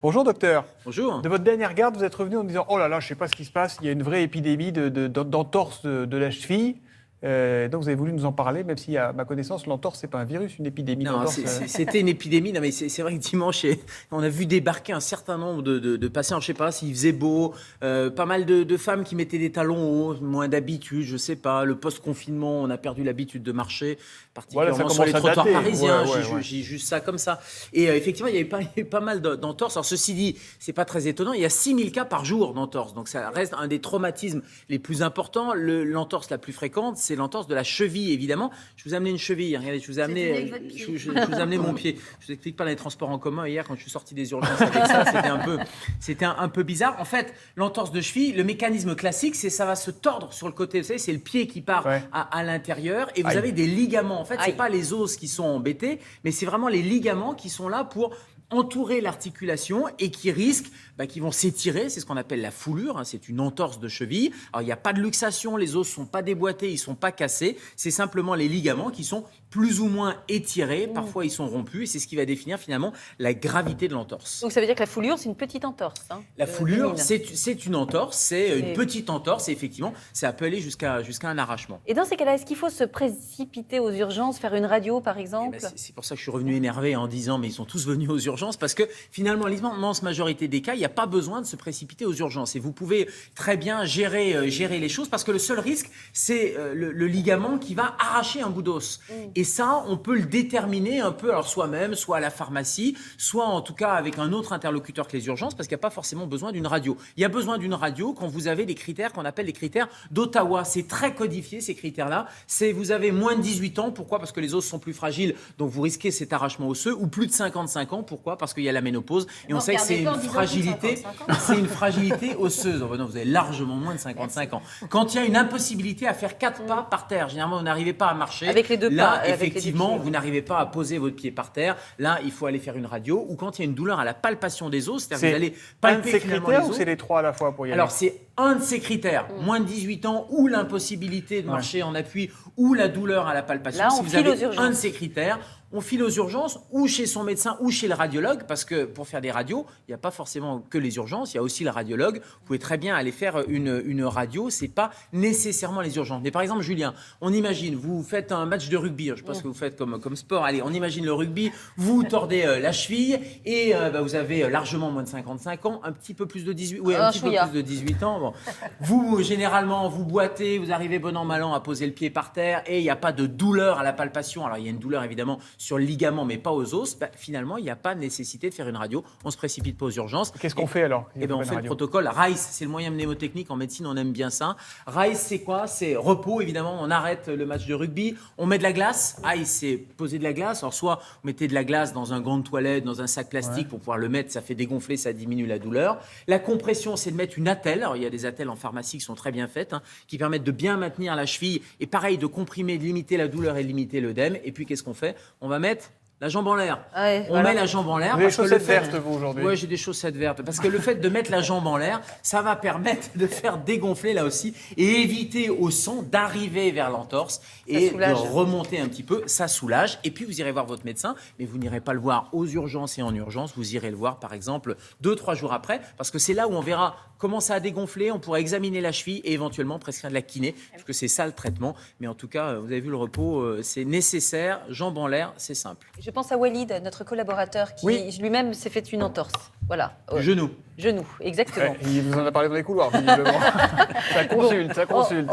Bonjour docteur. Bonjour. De votre dernière garde, vous êtes revenu en disant « Oh là là, je ne sais pas ce qui se passe, il y a une vraie épidémie d'entorse de la cheville ». Donc vous avez voulu nous en parler, même si à ma connaissance, l'entorse, ce n'est pas un virus, une épidémie Non, d'entorse. c'était une épidémie. Non, mais c'est vrai que dimanche, on a vu débarquer un certain nombre de patients. Je ne sais pas s'il faisait beau, pas mal de femmes qui mettaient des talons hauts, moins d'habitude, je ne sais pas. Le post-confinement, on a perdu l'habitude de marcher, particulièrement Voilà, ça sur les commence à trottoirs dater. parisiens. Ouais. J'ai juste ça comme ça. Et effectivement, il y avait pas mal d'entorses. Alors ceci dit, c'est pas très étonnant. Il y a 6000 cas par jour d'entorse. Donc ça reste un des traumatismes les plus importants. L'entorse la plus fréquente, c'est l'entorse de la cheville, évidemment. Je vous ai amené une cheville. Regardez, je vous ai amené mon pied. Je vous explique pas dans les transports en commun. Hier, quand je suis sorti des urgences avec ça, c'était un peu bizarre. En fait, l'entorse de cheville, le mécanisme classique, c'est ça va se tordre sur le côté. Vous savez, c'est le pied qui part à l'intérieur et vous avez des ligaments. En fait, c'est pas les os qui sont embêtés, mais c'est vraiment les ligaments qui sont là pour entourer l'articulation et qui risquent, qui vont s'étirer, c'est ce qu'on appelle la foulure, hein, c'est une entorse de cheville. Alors il n'y a pas de luxation, les os ne sont pas déboîtés, ils ne sont pas cassés, c'est simplement les ligaments qui sont plus ou moins étirés, parfois ils sont rompus et c'est ce qui va définir finalement la gravité de l'entorse. Donc ça veut dire que la foulure, c'est une petite entorse. Hein, la foulure, bénigne. c'est une entorse, c'est une petite entorse et effectivement ça peut aller jusqu'à un arrachement. Et dans ces cas-là, est-ce qu'il faut se précipiter aux urgences, faire une radio par exemple? C'est pour ça que je suis revenu énervé en disant mais ils sont tous venus aux urgences parce que finalement l'immense majorité des cas, il n'y a pas besoin de se précipiter aux urgences et vous pouvez très bien gérer les choses parce que le seul risque c'est le ligament qui va arracher un bout d'os. Et ça, on peut le déterminer un peu alors soi-même, soit à la pharmacie, soit en tout cas avec un autre interlocuteur que les urgences parce qu'il n'y a pas forcément besoin d'une radio. Il y a besoin d'une radio quand vous avez des critères qu'on appelle les critères d'Ottawa. C'est très codifié ces critères-là. C'est vous avez moins de 18 ans, pourquoi? Parce que les os sont plus fragiles, donc vous risquez cet arrachement osseux, ou plus de 55 ans, pourquoi? Parce qu'il y a la ménopause et on sait que c'est une fragilité osseuse. Oh, non, vous avez largement moins de 55 ans. Quand il y a une impossibilité à faire 4 pas par terre, généralement vous n'arrivez pas à marcher. Avec les deux là, pas, effectivement, vous n'arrivez pas à poser votre pied par terre. Là, il faut aller faire une radio. Ou quand il y a une douleur à la palpation des os, c'est-à-dire que vous allez palper un de ces finalement critères les ou os. c'est les trois à la fois pour y aller? Alors, c'est un de ces critères, moins de 18 ans ou l'impossibilité de marcher en appui ou la douleur à la palpation. Là, si on vous file avez aux urgences. un de ces critères, on file aux urgences ou chez son médecin ou chez le radiologue parce que pour faire des radios, il n'y a pas forcément que les urgences, il y a aussi le radiologue. Vous pouvez très bien aller faire une radio, c'est pas nécessairement les urgences. Mais par exemple, Julien, on imagine, vous faites un match de rugby, je ne sais pas ce que vous faites comme sport, allez, on imagine le rugby, vous tordez la cheville et vous avez largement moins de 55 ans, un petit peu plus de 18, un petit peu plus de 18 ans. Bon. Vous, généralement, vous boitez, vous arrivez bon an, mal an à poser le pied par terre et il n'y a pas de douleur à la palpation. Alors, il y a une douleur évidemment sur le ligament, mais pas aux os. Finalement, il n'y a pas nécessité de faire une radio. On ne se précipite pas aux urgences. Qu'est-ce qu'on fait alors? On fait le protocole RICE, c'est le moyen mnémotechnique. En médecine, on aime bien ça. RICE, c'est quoi? C'est repos, évidemment. On arrête le match de rugby. On met de la glace. ICE, c'est poser de la glace. Alors, soit vous mettez de la glace dans un gant de toilette, dans un sac plastique pour pouvoir le mettre. Ça fait dégonfler, ça diminue la douleur. La compression, c'est de mettre une attelle. Alors, il y a des attelles en pharmacie qui sont très bien faites, qui permettent de bien maintenir la cheville. Et pareil, de comprimer, de limiter la douleur et de limiter l'œdème. Et puis, qu'est-ce qu'on fait? On va mettre la jambe en l'air. On met la jambe en l'air. Vous avez des chaussettes vertes, vous, aujourd'hui? Oui, j'ai des chaussettes vertes. Parce que le fait de mettre la jambe en l'air, ça va permettre de faire dégonfler là aussi et éviter au sang d'arriver vers l'entorse et de remonter un petit peu. Ça soulage. Et puis, vous irez voir votre médecin, mais vous n'irez pas le voir aux urgences et en urgence. Vous irez le voir, par exemple, 2-3 jours après, parce que c'est là où on verra comment ça a dégonflé. On pourra examiner la cheville et éventuellement prescrire de la kiné, parce que c'est ça le traitement. Mais en tout cas, vous avez vu le repos, c'est nécessaire. Jambe en l'air, c'est simple. Je pense à Walid, notre collaborateur, qui lui-même s'est fait une entorse. Voilà. Genou. Genou, exactement. Il vous en a parlé dans les couloirs, visiblement. Ça consulte.